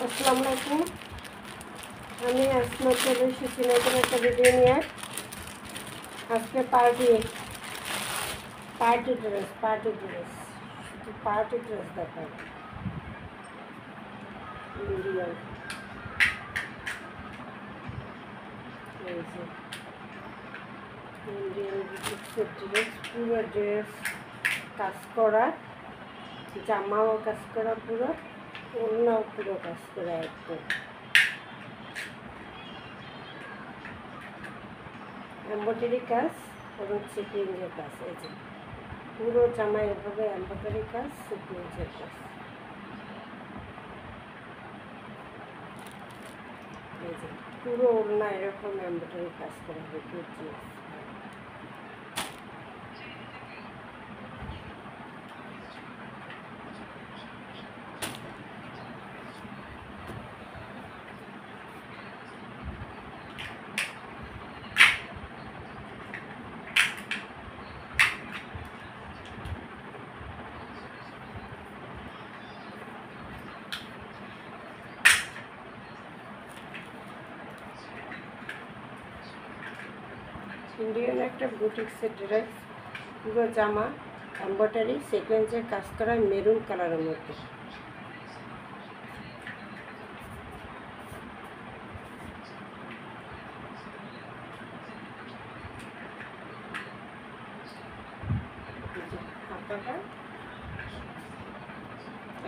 আসসালামু আলাইকুম। আমি আসমা চলে এসেছি নতুন একটা ভিডিও নিয়ে। আজকে পার্টি ড্রেস শুধু পার্টি ড্রেস দেখাবো। ইন্ডিয়ান এই যে ইন্ডিয়ান বুটিক্সের ড্রেস, পুরো ড্রেস কাজ করা, জামাও কাজ করা, পুরো ওড়নাও পুরো কাজ করা, একদম এমব্রয়ডারি কাজ এবং সিকুয়েন্সের কাজ। এই যে পুরো জামায় এভাবে এমব্রয়ডারি কাজ, সিকুয়েন্সের কাজ। এই যে পুরো ওড়না এরকম এমব্রয়ডারি কাজ করা হবে। ইন্ডিয়ান একটা বুটিক্সের ড্রেস, পুরো জামা এমব্রয়ডারি সিকোয়েন্সের কাজ করা, মেরুন কালারের মধ্যে। হাতাটা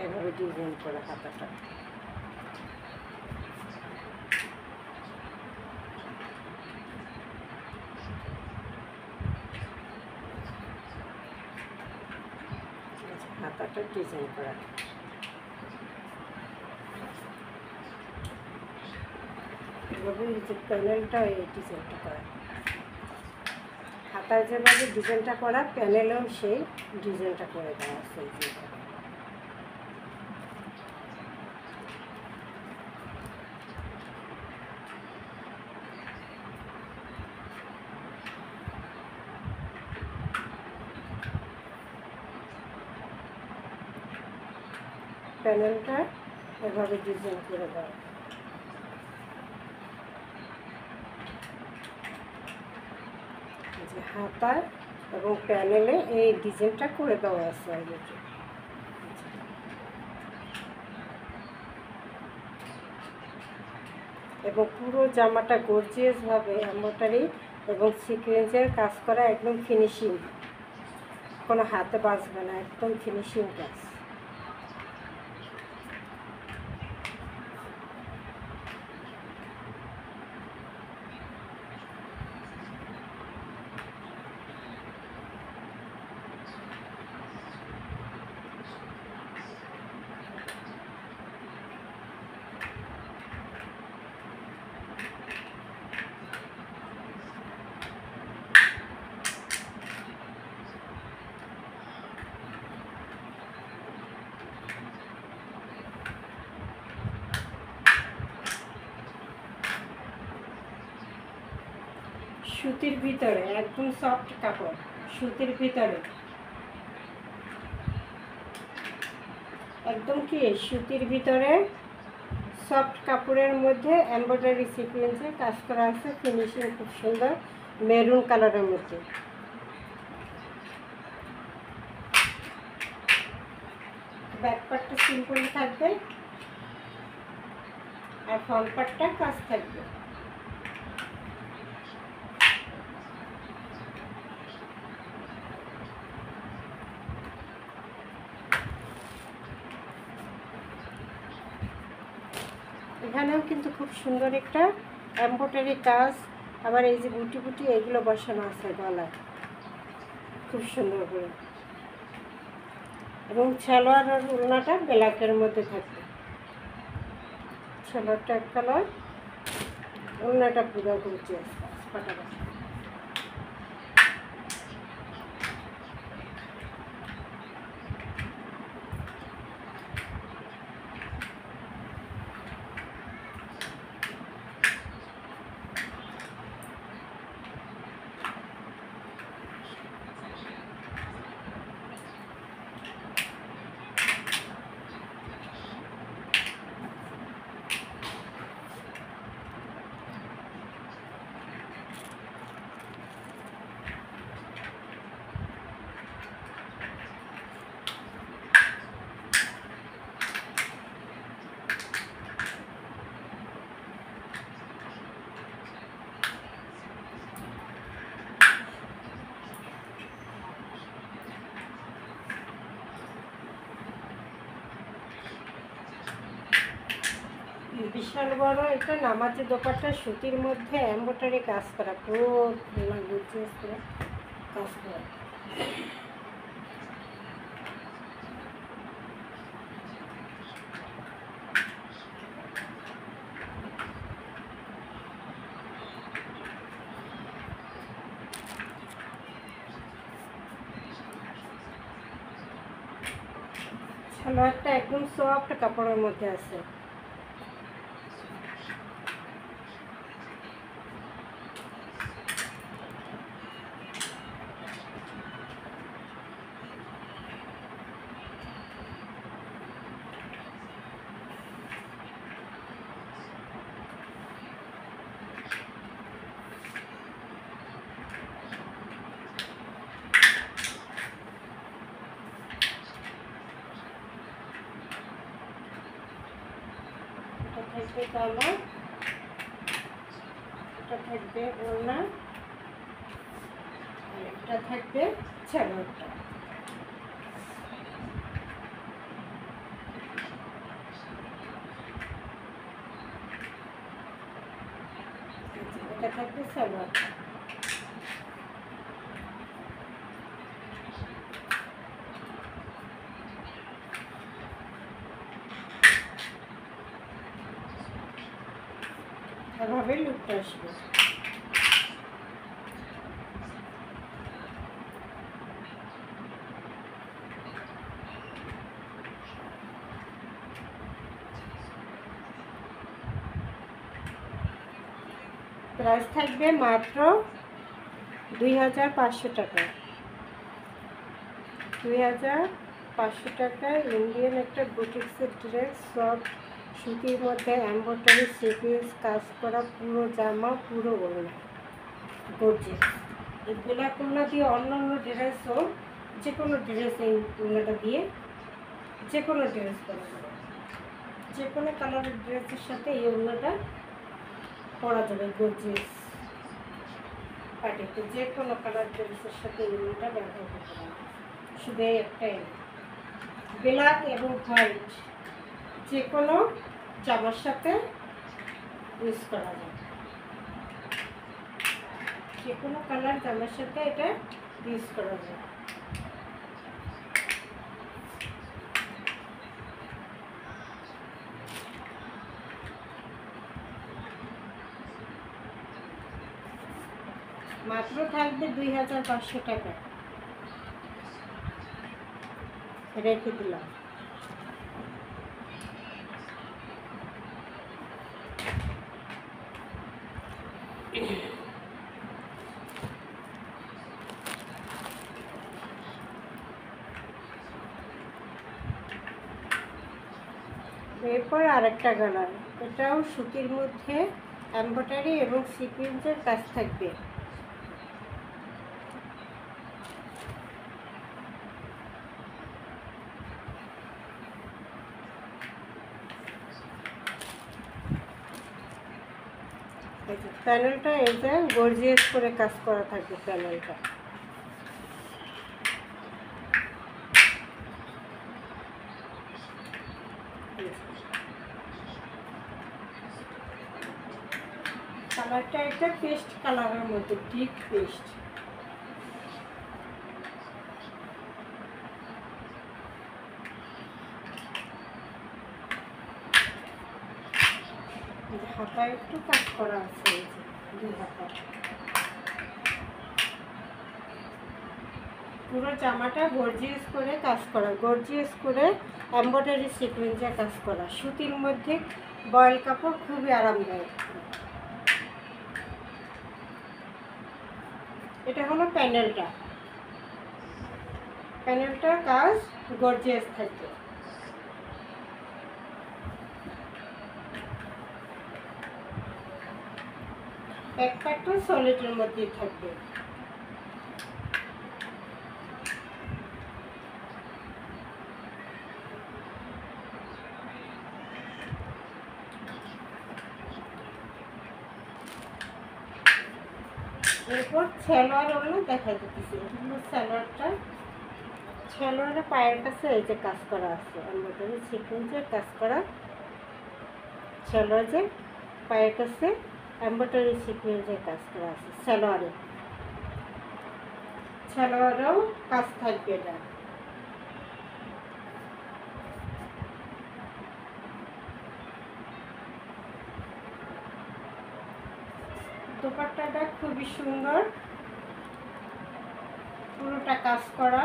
এভাবে ডিজাইন করা, হাতাটা ডিজাইন করা। এভাবে প্যানেলটা এই ডিজাইনটা করা, হাতায় যেভাবে ডিজাইনটা করা, প্যানেলেও সেই ডিজাইনটা করে দেওয়া আছে। প্যানেলটা এভাবে ডিজাইন করে দেওয়া। যে হাতা এবং প্যানেলে এই ডিজাইনটা করে দেওয়া আছে আগে। এবং পুরো জামাটা গর্জিয়াসভাবে এমব্রয়ডারি এবং সিকোয়েন্সের কাজ করা, একদম ফিনিশিং, কোনো হাতে বাজবে না, একদম ফিনিশিং কাজ। সুতির ভিতরে একদম সফট কাপড়, সুতির ভিতরে একদম কি সুতির ভিতরে সফট কাপড়ের মধ্যে এমব্রয়ডারি সিকোয়েন্সে কাজ করা আছে, ফিনিশিং খুব সুন্দর, মেরুন কালারের মধ্যে। ব্যাক পার্টটা সিম্পল থাকবে আর ফ্রন্ট পার্টটা কাজ থাকবে। এখানেও কিন্তু খুব সুন্দর একটা এমব্রয়ডারি কাজ, আবার এই যে বুটি বুটি এগুলো বসানো আছে গলায়, খুব সুন্দর করে। এবং সালোয়ার আর ওড়নাটা ব্ল্যাকের মধ্যে থাকবে, সালোয়ারটা এক কালার, ওড়নাটা পুরো গর্জিয়াস ফাটাফাটি। বিশাল বড় একটা নামাজি দোপাট্টা সুতির মধ্যে এমব্রয়ডারি কাজ করা, পুরো গর্জিয়াস করে কাজ করা। সালোয়ারটা একদম সফট কাপড়ের মধ্যে আছে। থাকবে কালার, এটা থাকবে ওড়না, আর এটা থাকবে সালোয়ারটা। এটা থাকবে সালোয়ারটা। এভাবে লুকটা আসবে। প্রাইস থাকবে মাত্র 2500 টাকা। 2500 টাকায় ইন্ডিয়ান একটা বুটিক্সের ড্রেস, সফট সুতির মধ্যে এমব্রয়ডারি সিকোয়েন্স কাজ করা, পুরো জামা পুরো ওড়না গর্জিয়াস। এই গোলাপ ওড়না দিয়ে অন্যান্য ড্রেসও, যে কোনো ড্রেস এই ওড়নাটা দিয়ে যে কোনো ড্রেস করা যাবে, যে কোনো কালারের ড্রেসের সাথে এই ওড়নাটা পরা যাবে। গর্জিয়াস পার্টিতে যে কোনো কালার ড্রেসের সাথে এই ওড়নাটা ব্যবহার করতে পারবে। শুধু একটাই, ব্ল্যাক এবং হোয়াইট যে কোনো জামার সাথে ইউজ করা যায়, যে কোনো কালার জামার সাথে এটা ইউজ করা যায়। মাত্র থাকবে 2500 টাকা, রেখে দিলাম। এরপর আরেকটা কালার, এটাও সুতির মধ্যে এমব্রয়ডারি এবং সিকোয়েন্সের কাজ থাকবে। প্যানেলটা এই যে গর্জিয়াস করে কাজ করা থাকবে প্যানেলটা। কালারটা একটা পেস্ট কালারের মধ্যে, ডিপ পেস্ট। হাতায় একটু কাজ করা আছে, দুই হাতা। পুরো জামাটা গর্জিয়াস করে কাজ করা, গর্জিয়াস করে এমব্রয়ডারি সিকোয়েন্সে কাজ করা, সুতির মধ্যে বয়েল কাপড়, খুবই আরামদায়ক। এটা হলো প্যানেলটা, প্যানেলটার কাজ গর্জিয়াস থাকবে। ব্যাক পার্টটা সলিডের মধ্যেই থাকবে। এরপর সালোয়ার ওগুলো দেখা দিতেছি। সালোয়ারটা, সালোয়ারের পায়ের কাছে এই যে কাজ করা আছে, এমব্রয়ডারি সিকোয়েন্সের কাজ করা সালোয়ারে পায়ের কাছে এমব্রয়ডারি সিকোয়েন্সের কাজ করা আছে। সালোয়ারেও কাজ থাকবে এটা। দোপাট্টাটা খুবই সুন্দর, পুরোটা কাজ করা।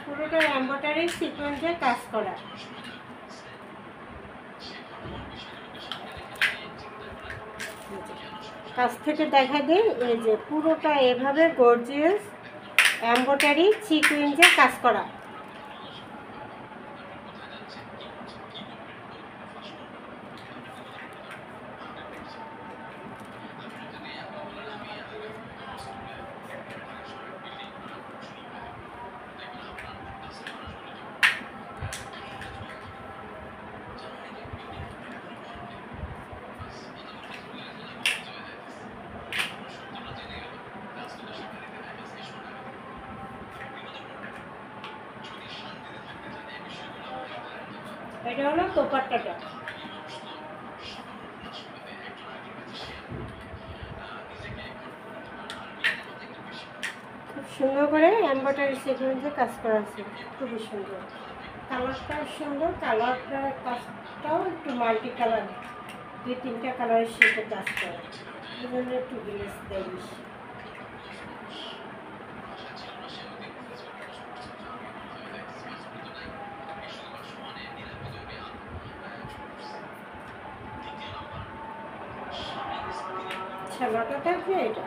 পুরোটা এমব্রয়ডারি সিকোয়েন্সে কাজ করা। কাছ থেকে দেখা দিই, এই যে পুরোটা এভাবে গর্জিয়াস এমব্রয়ডারি সিকোয়েন্সে কাজ করা। এটা হলো দোপাট্টাটা। খুব সুন্দর করে এমব্রয়ডারি সিকোয়েন্সে কাজ করা আছে, খুবই সুন্দর। কালারটাও সুন্দর, কালারটার কাজটাও একটু মাল্টি কালার, 2-3টা কালারের সাথে কাজ করা, এই জন্য একটু গ্লেজ দেয় বেশি। সালোয়ারটা থাকবে এটা।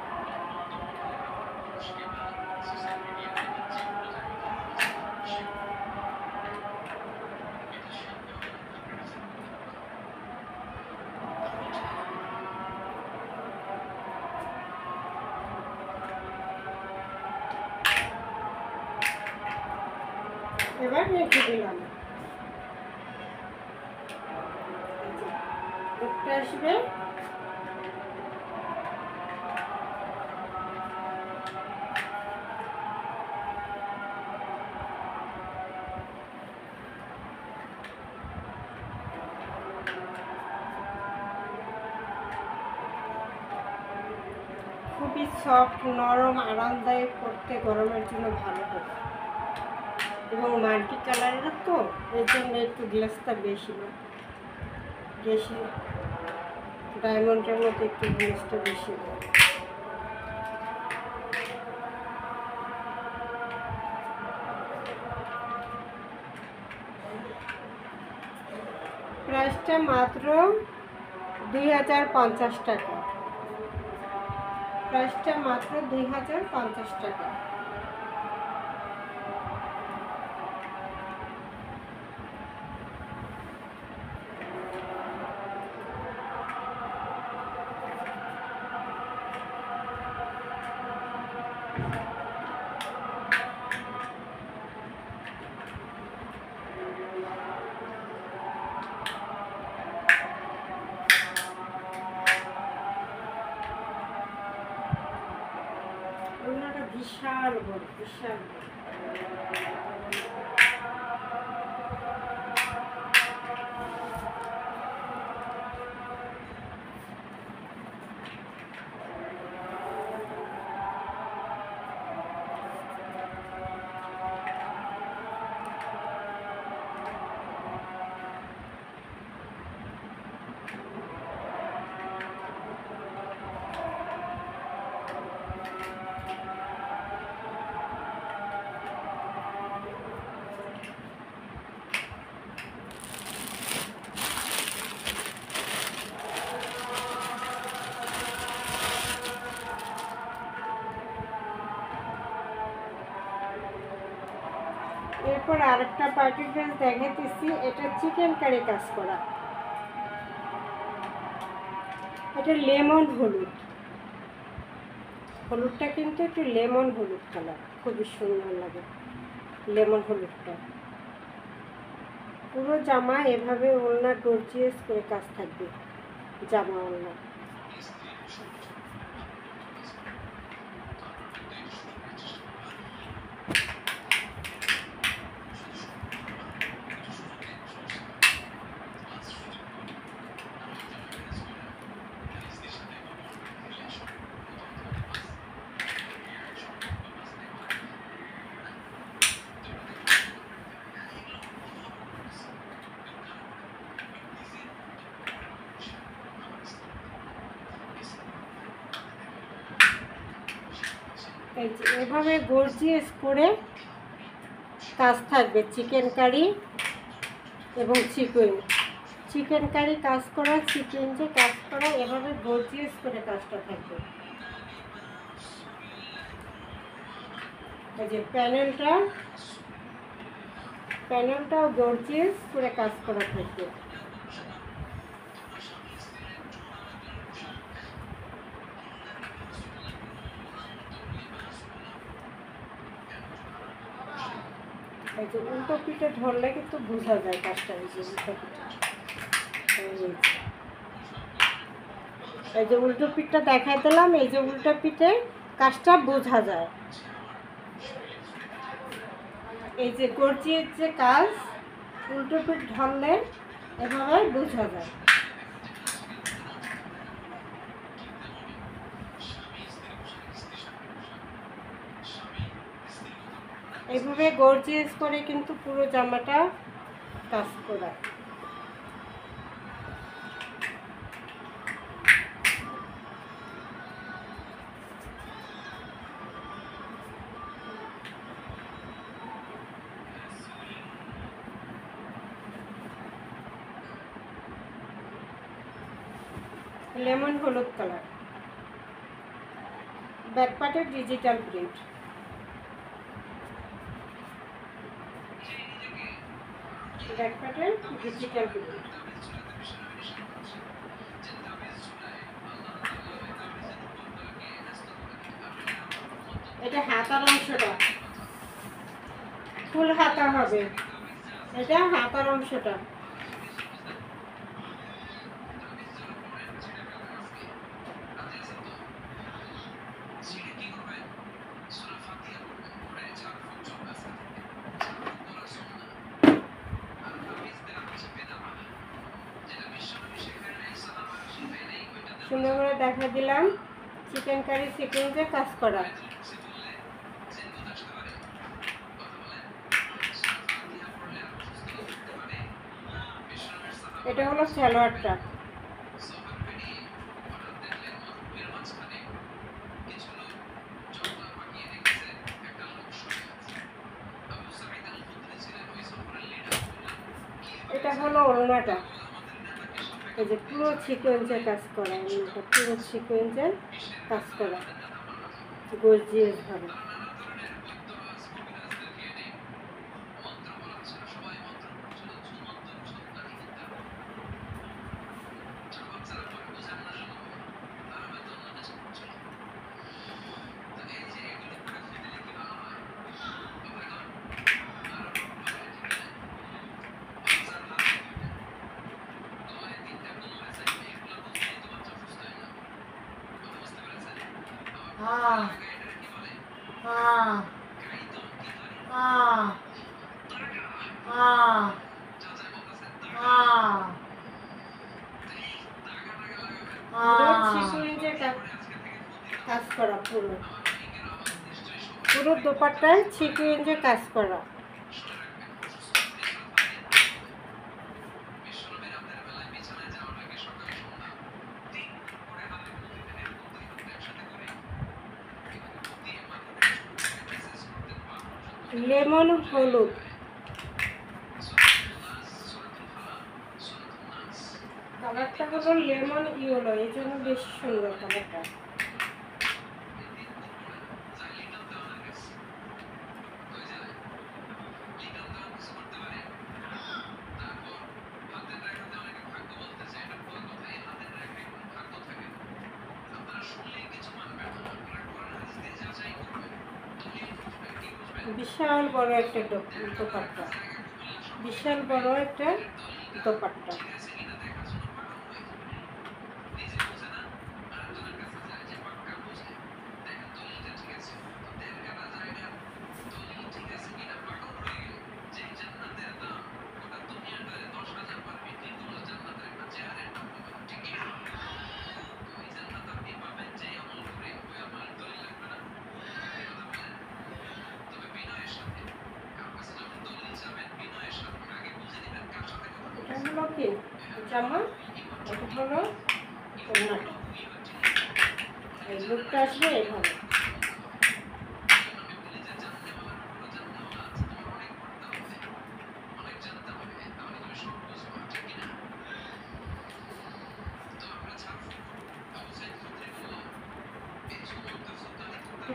এবার রেখে দিলাম, একটা আসবে। খুবই সফট, নরম, আরামদায়ক, পরতে গরমের জন্য ভালো হবে, এবং মাল্টি কালারের তো এর জন্য একটু গ্লেসটা বেশি ডায়মন্ডের মধ্যে একটু গ্লেসটা বেশি। প্রাইসটা মাত্র 2050 টাকা। প্রাইসটা মাত্র 2050 টাকা। বিশাল বড়, বিশাল বড়। এরপর আরেকটা পার্টি ড্রেস দেখাতেছি, এটা চিকেন কারি কাজ করা। এটা লেমন হলুদ, হলুদটা কিন্তু একটু লেমন হলুদ কালার, খুবই সুন্দর লাগে লেমন হলুদটা। পুরো জামা এভাবে ওড়না গর্জিয়াস করে কাজ থাকবে, জামা ওড়না। এই যে এভাবে গর্জিয়াস করে কাজ থাকবে, চিকেন কারি এবং চিকেন কারি কাজ করা, সিকোয়েন্সে কাজ করা, এভাবে গর্জিয়াস করে কাজটা থাকবে। এই যে প্যানেলটাও গর্জিয়াস করে কাজ করা থাকবে। এই যে উল্টো পিঠে ধরলে কিন্তু বোঝা যায় কাজটা। এই যে উল্টো পিঠে, এই যে উল্টো পিঠটা দেখাই দিলাম, এই যে উল্টো পিঠে কাজটা বোঝা যায়। এই যে গর্জিয়াস যে কাজ, উল্টো পিঠ ধরলে এভাবে বোঝা যায়। এইভাবে গর্জিয়াস করে কিন্তু পুরো জামাটা কাজ করা। লেমন হলুদ কালার, ব্যাকপার্টের ডিজিটাল প্রিন্ট। ব্যাকপার্টের ডিজিটাল প্রিন্ট। এটা হাতার অংশটা ফুল হাতা হবে, এটা হাতার অংশটা। সুন্দর করে দেখা দিলাম চিকেন কারি সিকোয়েন্সে কাজ করা। এটা হলো সালোয়ারটা। এটা হলো ওড়নাটা। এই যে পুরো সিকোয়েন্সের কাজ করা, ওড়নাটা পুরো সিকোয়েন্সের কাজ করা গর্জিয়াস ভাবে। কাজ করা পুরো দোপাট্টায় সিকোয়েন্সে কাজ করা। লেমন হলুদ কালারটা হলো লেমন ইয়েলো, এই জন্য বেশি সুন্দর কালারটা। বিশাল বড় একটা দোপাট্টা, বিশাল বড় একটা দোপাট্টা। হলো কি জামা, এটা হলো ওড়নাটা। এই লুকটা আসবে এইভাবে।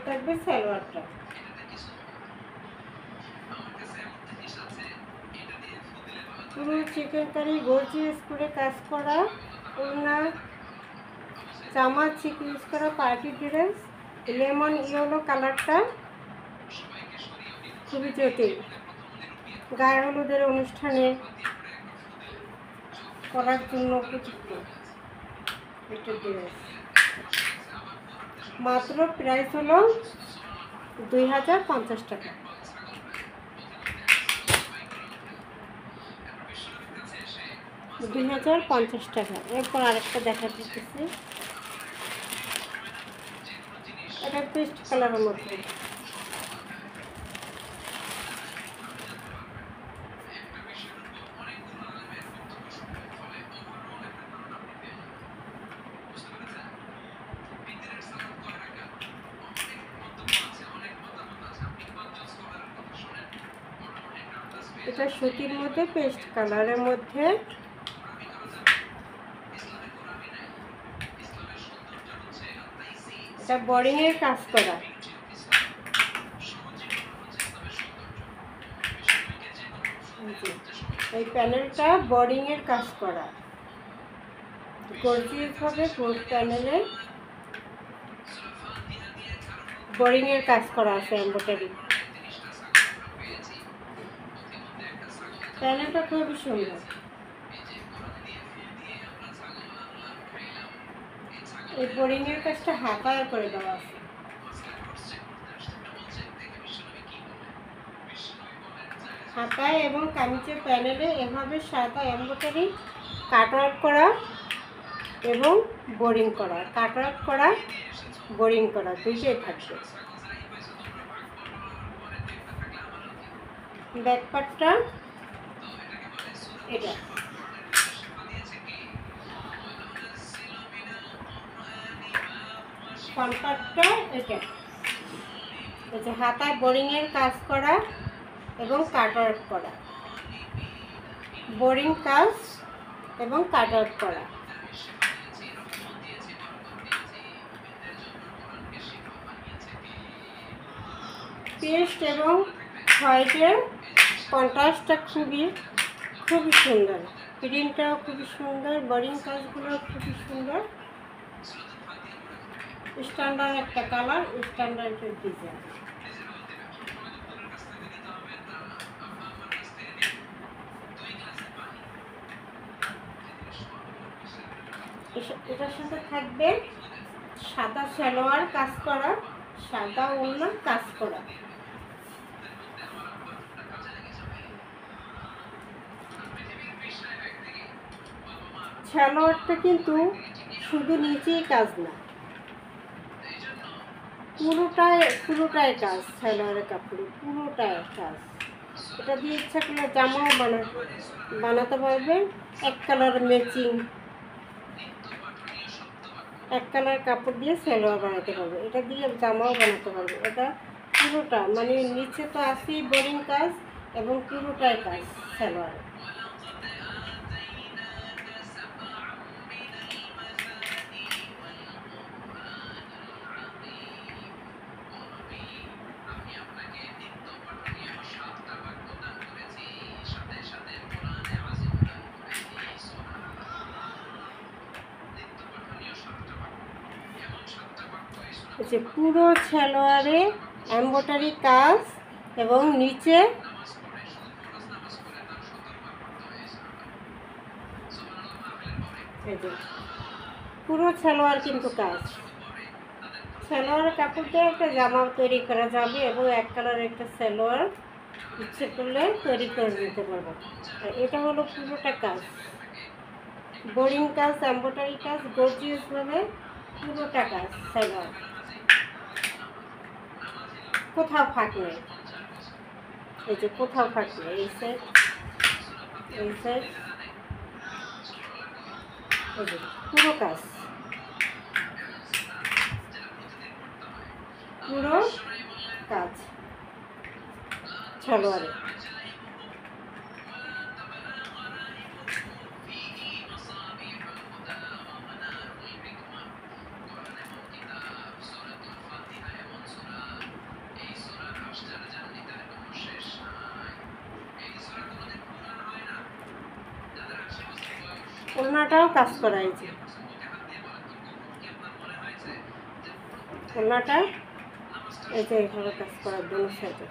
থাকবে সালোয়ারটা। পুরো চিকেন কারি গর্জিয়াস করে কাজ করা, ওড়না, জামা চিক ইউজ করা পার্টি ড্রেস। লেমন ইয়েলো কালারটা খুবই জটিল, গায়ে হলুদের অনুষ্ঠানে করার জন্য উপযুক্ত একটা ড্রেস। মাত্র প্রাইস হলো 2050 টাকা। টাকা। এরপর আরেকটা দেখা দিতেছি, এটা পেস্ট কালারের মধ্যে। এটা সুতির মধ্যে পেস্ট কালারের মধ্যে, এটা বোরিং এর কাজ করা। এই প্যানেলটা বোরিং এর কাজ করা, গর্জিয়াস ভাবে প্যানেলে বোরিং এর কাজ করা আছে এমব্রয়ডারি। প্যানেলটা খুবই সুন্দর। এই বোরিং এর কাজটা হাতায় করে দেওয়া আছে। হাতায় এবং কামিজের প্যানেলে এভাবে সাদা এমব্রয়ডারি কাটওয়ার্ক করা এবং বোরিং করা, কাটওয়ার্ক করা বোরিং করা দুইটাই থাকবে। ব্যাক পার্টটা এটা, ফ্রন্ট পার্টটা এটা। এই যে হাতায় বোরিং এর কাজ করা এবং কাটওয়ার্ক করা, বোরিং কাজ এবং কাটওয়ার্ক করা। পেস্ট এবং হোয়াইটের কন্ট্রাস্টটা খুবই সুন্দর, প্রিন্টটাও খুবই সুন্দর, বোরিং কাজগুলো খুবই সুন্দর। স্ট্যান্ডার্ড একটা কালার, স্ট্যান্ডার্ড ডিজাইন। এটার সাথে থাকবে সাদা সালোয়ার কাজ করা, সাদা ওড়না কাজ করা। সালোয়ারটা কিন্তু শুধু নিচেই কাজ না, পুরোটাই কাজ। সালোয়ারের কাপড়ে পুরোটাই কাজ। এটা দিয়ে ইচ্ছা করলে জামাও বানাতে পারবে। এক কালার ম্যাচিং, এক কালার কাপড় দিয়ে সালোয়ার বানাতে পারবে, এটা দিয়ে জামাও বানাতে পারবে। এটা পুরোটা মানে নিচে তো আছেই বোরিং কাজ এবং পুরোটাই কাজ সালোয়ারে। যে পুরো সালোয়ারে এমব্রয়ডারি কাজ এবং নিচে পুরো সালোয়ার কিন্তু কাজ। সালোয়ারের কাপড় দিয়ে একটা জামা তৈরি করা যাবে এবং এক কালার একটা সালোয়ার ইচ্ছে করলে তৈরি করে নিতে পারবো। আর এটা হলো পুরোটা কাজ, বোরিং কাজ, এমব্রয়ডারি কাজ, গর্জিয়াসভাবে পুরোটা কাজ সালোয়ার, কোথাও ফাঁক নেই। এই যে কোথাও ফাঁক নেই, এই সাইড এই সাইড, এই যে পুরো কাজ, পুরো কাজ সালোয়ারে। ওড়নাটাও কাজ করা, এই যে ওড়নাটা এই যে এইভাবে কাজ করা দুনো সাইডে।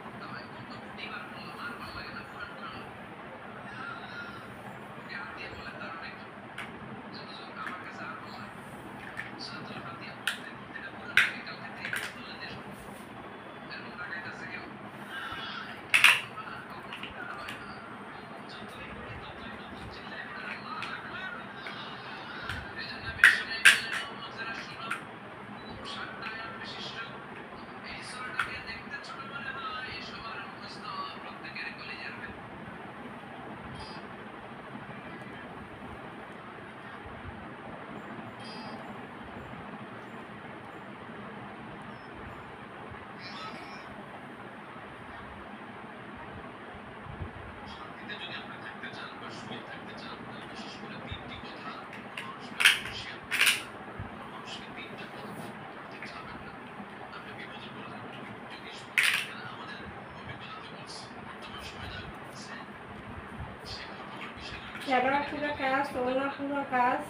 চেহারা পুরো কাজ, ওড়না পুরো কাজ,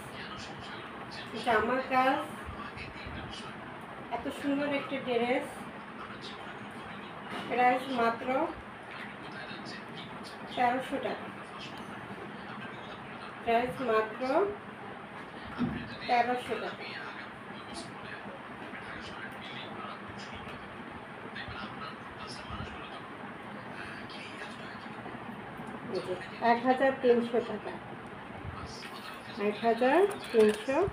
জামার কাজ। এত সুন্দর একটি ড্রেস, প্রাইস মাত্র 1300 টাকা। প্রাইস মাত্র 1300 টাকা। 1300 টাকা। 1300 টাকা।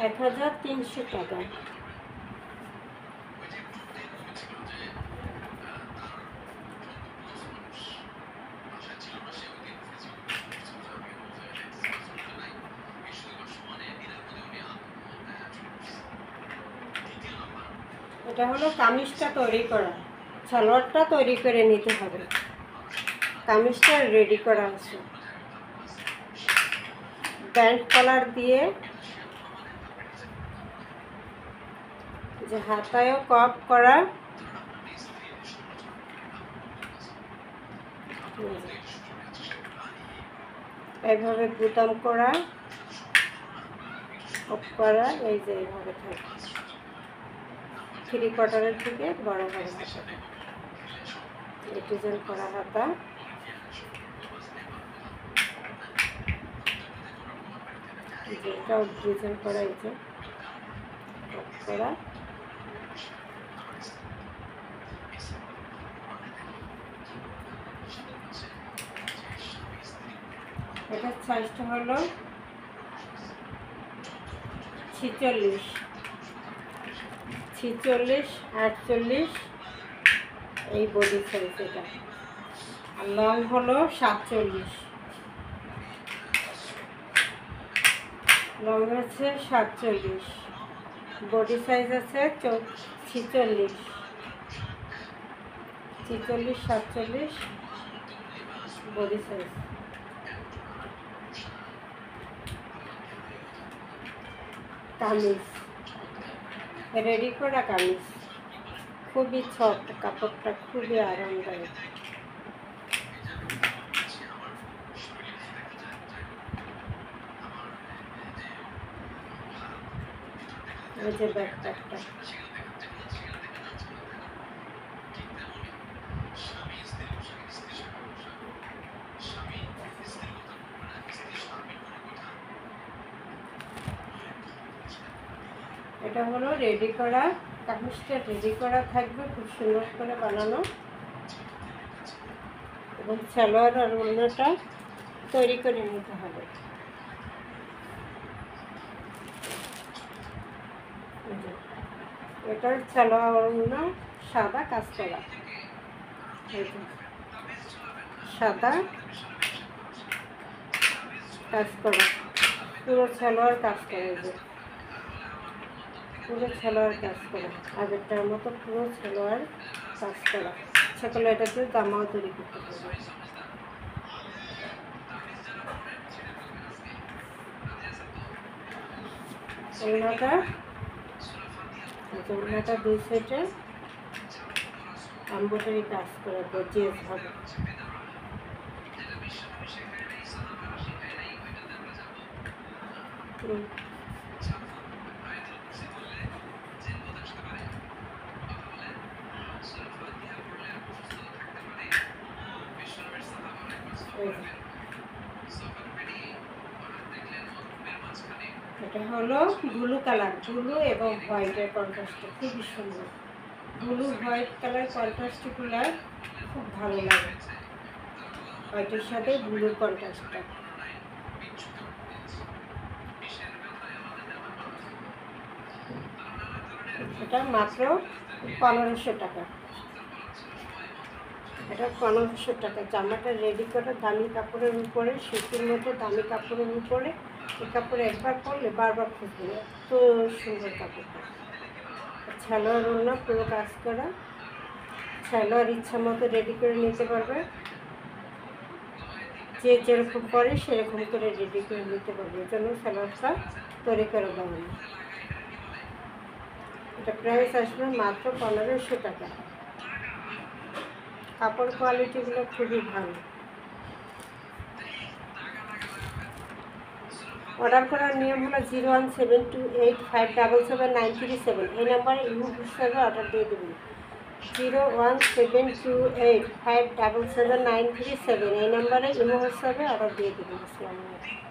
এক 1300 টাকা। এটা হলো কামিজটা তৈরি করা, সালোয়ারটা তৈরি করে নিতে হবে। কামিজটা রেডি করা আছে, ব্যান্ড কলার দিয়ে, যে হাতায়ও কপ করা, এইভাবে বুতাম করা, কপ করা, এই যে এইভাবে থাকে। 3 কোয়ার্টারের থেকে বড় বড় হাতা, এই ডিজাইন করা হাতা। এটাও ডিজাইন করা, এই যে কপ করা। এটার সাইজটা হলো 46, 48 এই বডি সাইজ এটা। আর লং হলো 47, লং আছে 47, বডি সাইজ আছে 46, 47 বডি সাইজ। কামিজ রেডি করা কামিজ, খুবই সফট, কাপড়টা খুবই আরামদায়ক। এই যে ব্যাকপ্যাকটা, এটা হলো রেডি করা কামিজটা। রেডি করা থাকবে, খুব সুন্দর করে বানানো, এবং সালোয়ার আর ওড়নাটা তৈরি করে নিতে হবে। এটার সালোয়ার ওড়না সাদা কাজ করা, সাদা কাজ করা, পুরো সালোয়ার কাজ করা। পুরো সালোয়ার কাজ করা, আগেরটার মতো পুরো সালোয়ার কাজ করা। ইচ্ছা করলে এটা দিয়ে জামাও তৈরি করতে পারবে। ওড়নাটা দুই সাইডে এমব্রয়ডারি কাজ করা, গর্জিয়াস হবে। এটা হলো ব্লু কালার, ব্লু এবং হোয়াইটের কন্ট্রাস্টটা খুবই সুন্দর। ব্লু হোয়াইট কালার কন্ট্রাস্টগুলো খুব ভালো লাগে, হোয়াইটের সাথে ব্লুর কন্ট্রাস্টটা। এটা মাত্র 1500 টাকা। এটা 1500 টাকা। জামাটা রেডি করে দামি কাপড়ের উপরে, সুতির মতো দামি কাপড়ের উপরে, এই কাপড়ে একবার পরলে বারবার খুঁজবে না, এত সুন্দর কাপড়টা। সালোয়ার ওড়না পুরো কাজ করা, সালোয়ার ইচ্ছা মতো রেডি করে নিতে পারবে, যে যেরকম পরে সেরকম করে রেডি করে নিতে পারবে, এই জন্য সালোয়ারটা তৈরি করে দেওয়া। এটা প্রাইস আসবে মাত্র 1500 টাকা। কাপড় কোয়ালিটিগুলো খুবই ভালো। অর্ডার করার নিয়ম হলো 01728577937, এই নাম্বারে ইমো হিসাবে অর্ডার দিয়ে দেবেন। 01728577937, এই নাম্বারে ইমো হিসাবে অর্ডার দিয়ে দেবেন। আসসালামু আলাইকুম।